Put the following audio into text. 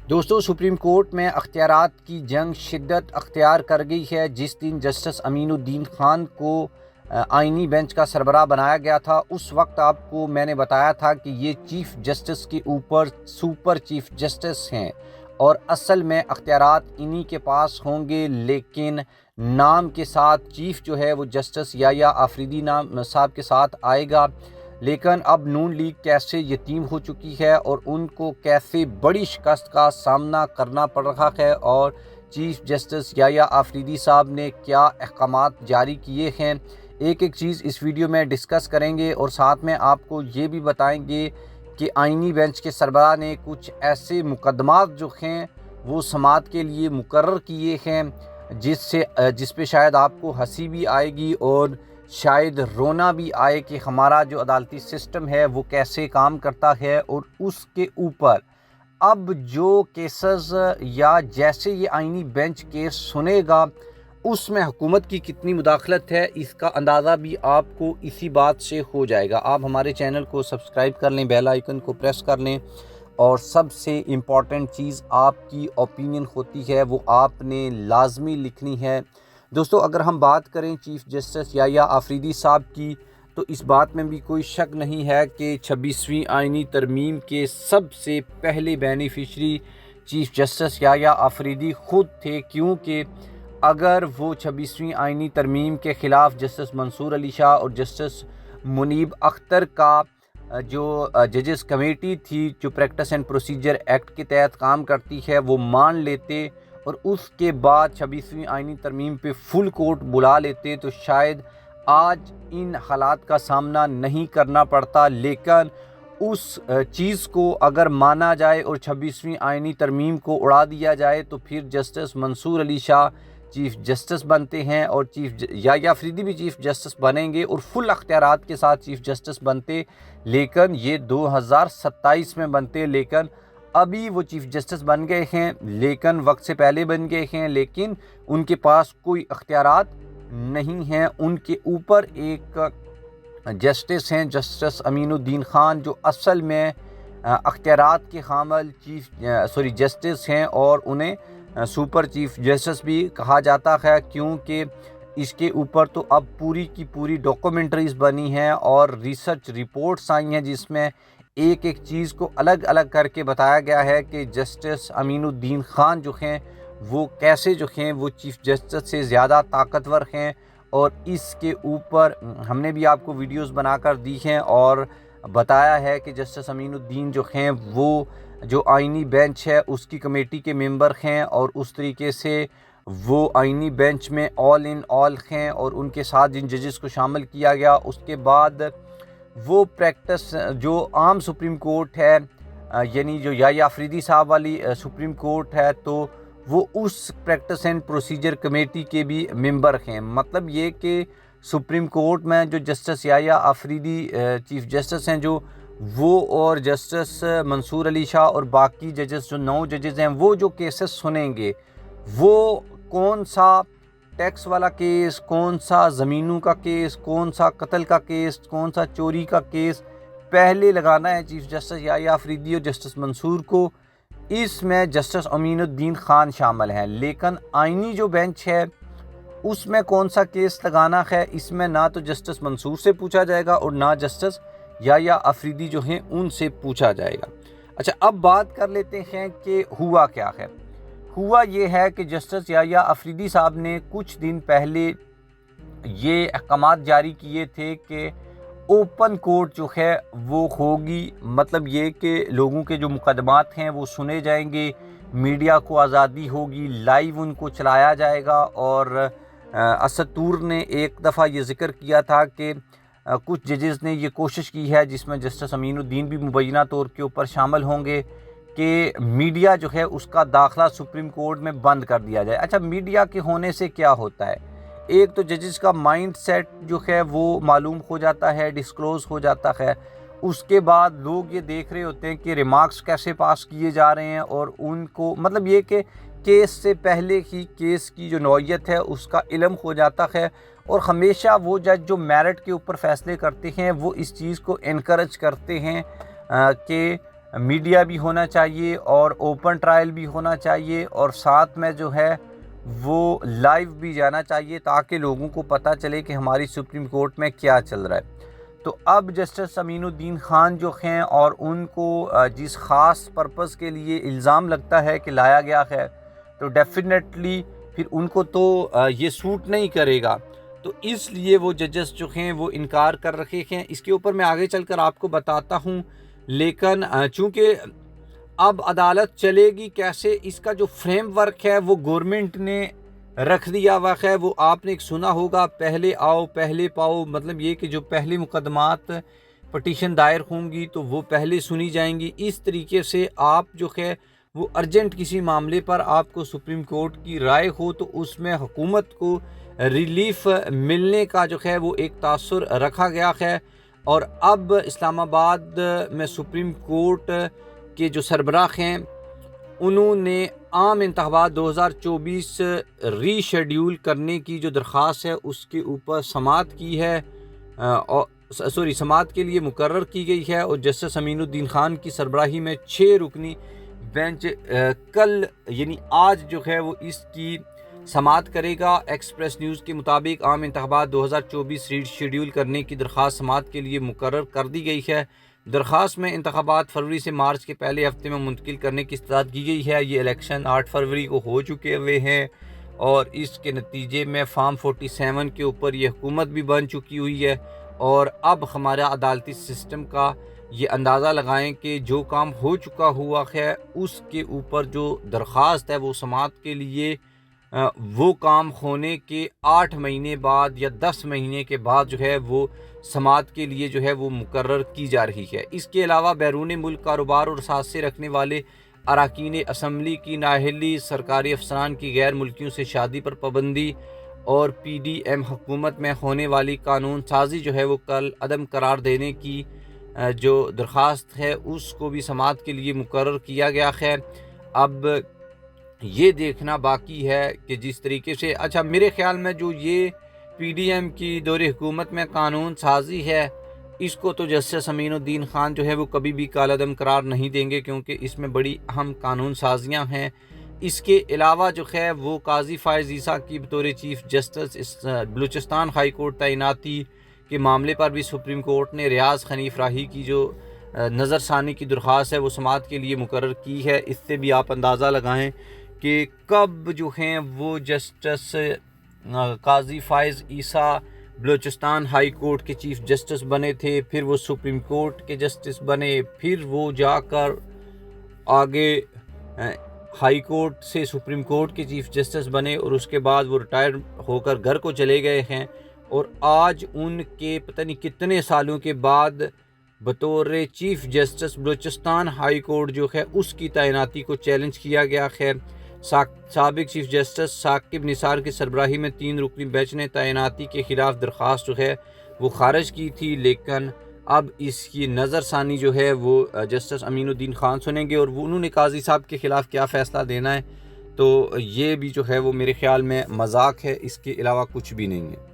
دوستو supreme court میں اختیارات کی جنگ شدت اختیار کر گئی ہے۔ جس دن جسٹس امین الدین خان کو آئینی بینچ کا سربراہ بنایا گیا تھا، اس وقت آپ کو میں نے بتایا تھا کہ یہ چیف جسٹس کے اوپر سپر چیف جسٹس ہیں اور اصل میں اختیارات انہی کے پاس ہوں گے، لیکن نام کے ساتھ چیف جو ہے وہ جسٹس یحییٰ آفریدی نام صاحب کے ساتھ آئے گا۔ لیکن اب نون لیگ کیسے یتیم ہو چکی ہے اور ان کو کیسے بڑی شکست کا سامنا کرنا پڑ رہا ہے، اور چیف جسٹس یحییٰ آفریدی صاحب نے کیا احکامات جاری کیے ہیں، ایک چیز اس ویڈیو میں ڈسکس کریں گے، اور ساتھ میں آپ کو یہ بھی بتائیں گے کہ آئینی بینچ کے سربراہ نے کچھ ایسے مقدمات جو ہیں وہ سماعت کے لیے مقرر کیے ہیں جس پہ شاید آپ کو ہنسی بھی آئے گی اور شاید رونا بھی آئے کہ ہمارا جو عدالتی سسٹم ہے وہ کیسے کام کرتا ہے، اور اس کے اوپر اب جو کیسز یا جیسے یہ آئینی بینچ کیس سنے گا اس میں حکومت کی کتنی مداخلت ہے، اس کا اندازہ بھی آپ کو اسی بات سے ہو جائے گا۔ آپ ہمارے چینل کو سبسکرائب کر لیں، بیل آئیکن کو پریس کر لیں، اور سب سے امپورٹنٹ چیز آپ کی اوپینین ہوتی ہے وہ آپ نے لازمی لکھنی ہے۔ دوستو اگر ہم بات کریں چیف جسٹس یحییٰ آفریدی صاحب کی، تو اس بات میں بھی کوئی شک نہیں ہے کہ 26ویں آئینی ترمیم کے سب سے پہلے بینیفیشری چیف جسٹس یحییٰ آفریدی خود تھے، کیونکہ اگر وہ 26ویں آئینی ترمیم کے خلاف جسٹس منصور علی شاہ اور جسٹس منیب اختر کا جو ججز کمیٹی تھی جو پریکٹس اینڈ پروسیجر ایکٹ کے تحت کام کرتی ہے وہ مان لیتے اور اس کے بعد 26ویں آئینی ترمیم پہ فل کورٹ بلا لیتے، تو شاید آج ان حالات کا سامنا نہیں کرنا پڑتا۔ لیکن اس چیز کو اگر مانا جائے اور 26ویں آئینی ترمیم کو اڑا دیا جائے تو پھر جسٹس منصور علی شاہ چیف جسٹس بنتے ہیں اور چیف یحییٰ آفریدی بھی چیف جسٹس بنیں گے اور فل اختیارات کے ساتھ چیف جسٹس بنتے، لیکن یہ 2027 میں بنتے۔ لیکن ابھی وہ چیف جسٹس بن گئے ہیں، لیکن وقت سے پہلے بن گئے ہیں، لیکن ان کے پاس کوئی اختیارات نہیں ہیں۔ ان کے اوپر ایک جسٹس ہیں جسٹس امین الدین خان جو اصل میں اختیارات کے حامل جسٹس ہیں، اور انہیں سپر چیف جسٹس بھی کہا جاتا ہے، کیونکہ اس کے اوپر تو اب پوری کی پوری ڈاکومنٹریز بنی ہیں اور ریسرچ رپورٹس آئی ہیں جس میں ایک چیز کو الگ الگ کر کے بتایا گیا ہے کہ جسٹس امین الدین خان جو ہیں وہ کیسے جو ہیں وہ چیف جسٹس سے زیادہ طاقتور ہیں، اور اس کے اوپر ہم نے بھی آپ کو ویڈیوز بنا کر دی ہیں اور بتایا ہے کہ جسٹس امین الدین جو ہیں وہ جو آئینی بینچ ہے اس کی کمیٹی کے ممبر ہیں، اور اس طریقے سے وہ آئینی بینچ میں آل ان آل ہیں، اور ان کے ساتھ جن ججز کو شامل کیا گیا اس کے بعد وہ پریکٹس جو عام سپریم کورٹ ہے یعنی جو یحییٰ آفریدی صاحب والی سپریم کورٹ ہے، تو وہ اس پریکٹس اینڈ پروسیجر کمیٹی کے بھی ممبر ہیں۔ مطلب یہ کہ سپریم کورٹ میں جو جسٹس یحییٰ آفریدی چیف جسٹس ہیں جو وہ اور جسٹس منصور علی شاہ اور باقی ججز جو 9 ججز ہیں وہ جو کیسز سنیں گے، وہ کون سا ٹیکس والا کیس، کون سا زمینوں کا کیس، کون سا قتل کا کیس، کون سا چوری کا کیس پہلے لگانا ہے چیف جسٹس یحییٰ آفریدی اور جسٹس منصور کو، اس میں جسٹس امین الدین خان شامل ہیں۔ لیکن آئینی جو بینچ ہے اس میں کون سا کیس لگانا ہے، اس میں نہ تو جسٹس منصور سے پوچھا جائے گا اور نہ جسٹس یحییٰ آفریدی جو ہیں ان سے پوچھا جائے گا۔ اچھا اب بات کر لیتے ہیں کہ ہوا کیا ہے۔ ہوا یہ ہے کہ جسٹس یحییٰ آفریدی صاحب نے کچھ دن پہلے یہ احکامات جاری کیے تھے کہ اوپن کورٹ جو ہے وہ ہوگی، مطلب یہ کہ لوگوں کے جو مقدمات ہیں وہ سنے جائیں گے، میڈیا کو آزادی ہوگی، لائیو ان کو چلایا جائے گا، اور اسد طور نے ایک دفعہ یہ ذکر کیا تھا کہ کچھ ججز نے یہ کوشش کی ہے جس میں جسٹس امین الدین بھی مبینہ طور کے اوپر شامل ہوں گے کہ میڈیا جو ہے اس کا داخلہ سپریم کورٹ میں بند کر دیا جائے۔ اچھا میڈیا کے ہونے سے کیا ہوتا ہے، ایک تو ججز کا مائنڈ سیٹ جو ہے وہ معلوم ہو جاتا ہے، ڈسکلوز ہو جاتا ہے، اس کے بعد لوگ یہ دیکھ رہے ہوتے ہیں کہ ریمارکس کیسے پاس کیے جا رہے ہیں، اور ان کو مطلب یہ کہ کیس سے پہلے ہی کیس کی جو نوعیت ہے اس کا علم ہو جاتا ہے، اور ہمیشہ وہ جج جو میرٹ کے اوپر فیصلے کرتے ہیں وہ اس چیز کو انکریج کرتے ہیں کہ میڈیا بھی ہونا چاہیے اور اوپن ٹرائل بھی ہونا چاہیے اور ساتھ میں جو ہے وہ لائیو بھی جانا چاہیے تاکہ لوگوں کو پتہ چلے کہ ہماری سپریم کورٹ میں کیا چل رہا ہے۔ تو اب جسٹس امین الدین خان جو ہیں اور ان کو جس خاص پرپس کے لیے الزام لگتا ہے کہ لایا گیا ہے تو ڈیفینیٹلی پھر ان کو تو یہ سوٹ نہیں کرے گا، تو اس لیے وہ ججز جو ہیں وہ انکار کر رکھے ہیں۔ اس کے اوپر میں آگے چل کر آپ کو بتاتا ہوں، لیکن چونکہ اب عدالت چلے گی کیسے، اس کا جو فریم ورک ہے وہ گورنمنٹ نے رکھ دیا ہوا ہے۔ وہ آپ نے ایک سنا ہوگا، پہلے آؤ پہلے پاؤ، مطلب یہ کہ جو پہلے مقدمات پٹیشن دائر ہوں گی تو وہ پہلے سنی جائیں گی۔ اس طریقے سے آپ جو ہے وہ ارجنٹ کسی معاملے پر آپ کو سپریم کورٹ کی رائے ہو تو اس میں حکومت کو ریلیف ملنے کا جو ہے وہ ایک تاثر رکھا گیا ہے۔ اور اب اسلام آباد میں سپریم کورٹ کے جو سربراہ ہیں انہوں نے عام انتخابات 2024 ری شیڈیول کرنے کی جو درخواست ہے اس کے اوپر سماعت کی ہے، سماعت کے لیے مقرر کی گئی ہے، اور جسٹس امین الدین خان کی سربراہی میں 6 رکنی بینچ کل یعنی آج جو ہے وہ اس کی سماعت کرے گا۔ ایکسپریس نیوز کے مطابق عام انتخابات 2024 ری شیڈیول کرنے کی درخواست سماعت کے لیے مقرر کر دی گئی ہے۔ درخواست میں انتخابات فروری سے مارچ کے پہلے ہفتے میں منتقل کرنے کی استدعا کی گئی ہے۔ یہ الیکشن 8 فروری کو ہو چکے ہوئے ہیں اور اس کے نتیجے میں فارم 47 کے اوپر یہ حکومت بھی بن چکی ہوئی ہے، اور اب ہمارا عدالتی سسٹم کا یہ اندازہ لگائیں کہ جو کام ہو چکا ہوا ہے اس کے اوپر جو درخواست ہے وہ سماعت کے لیے وہ کام ہونے کے 8 مہینے بعد یا 10 مہینے کے بعد جو ہے وہ سماعت کے لیے جو ہے وہ مقرر کی جا رہی ہے۔ اس کے علاوہ بیرون ملک کاروبار اور ساتھ رکھنے والے اراکین اسمبلی کی نااہلی، سرکاری افسران کی غیر ملکیوں سے شادی پر پابندی اور پی ڈی ایم حکومت میں ہونے والی قانون سازی جو ہے وہ کل عدم قرار دینے کی جو درخواست ہے اس کو بھی سماعت کے لیے مقرر کیا گیا ہے۔ اب یہ دیکھنا باقی ہے کہ جس طریقے سے میرے خیال میں جو یہ پی ڈی ایم کی دور حکومت میں قانون سازی ہے اس کو تو جسٹس امین الدین خان جو ہے وہ کبھی بھی کالعدم قرار نہیں دیں گے، کیونکہ اس میں بڑی اہم قانون سازیاں ہیں۔ اس کے علاوہ جو ہے وہ قاضی فائز عیسیٰ کی بطور chief justice Balochistan high court تعیناتی کے معاملے پر بھی سپریم کورٹ نے ریاض حنیف راہی کی جو نظر ثانی کی درخواست ہے وہ سماعت کے لیے مقرر کی ہے۔ اس سے بھی آپ اندازہ لگائیں کہ کب جو ہیں وہ جسٹس قاضی فائز عیسیٰ بلوچستان ہائی کورٹ کے چیف جسٹس بنے تھے، پھر وہ سپریم کورٹ کے جسٹس بنے، پھر وہ جا کر آگے ہائی کورٹ سے سپریم کورٹ کے چیف جسٹس بنے، اور اس کے بعد وہ ریٹائر ہو کر گھر کو چلے گئے ہیں، اور آج ان کے پتہ نہیں کتنے سالوں کے بعد بطور chief justice Balochistan high court جو ہے اس کی تعیناتی کو چیلنج کیا گیا ہے۔ سابق چیف جسٹس ثاقب نثار کی سربراہی میں 3 رکنی بینچ نے تعیناتی کے خلاف درخواست جو ہے وہ خارج کی تھی، لیکن اب اس کی نظر ثانی جو ہے وہ جسٹس امین الدین خان سنیں گے، اور انہوں نے قاضی صاحب کے خلاف کیا فیصلہ دینا ہے، تو یہ بھی جو ہے وہ میرے خیال میں مذاق ہے، اس کے علاوہ کچھ بھی نہیں ہے۔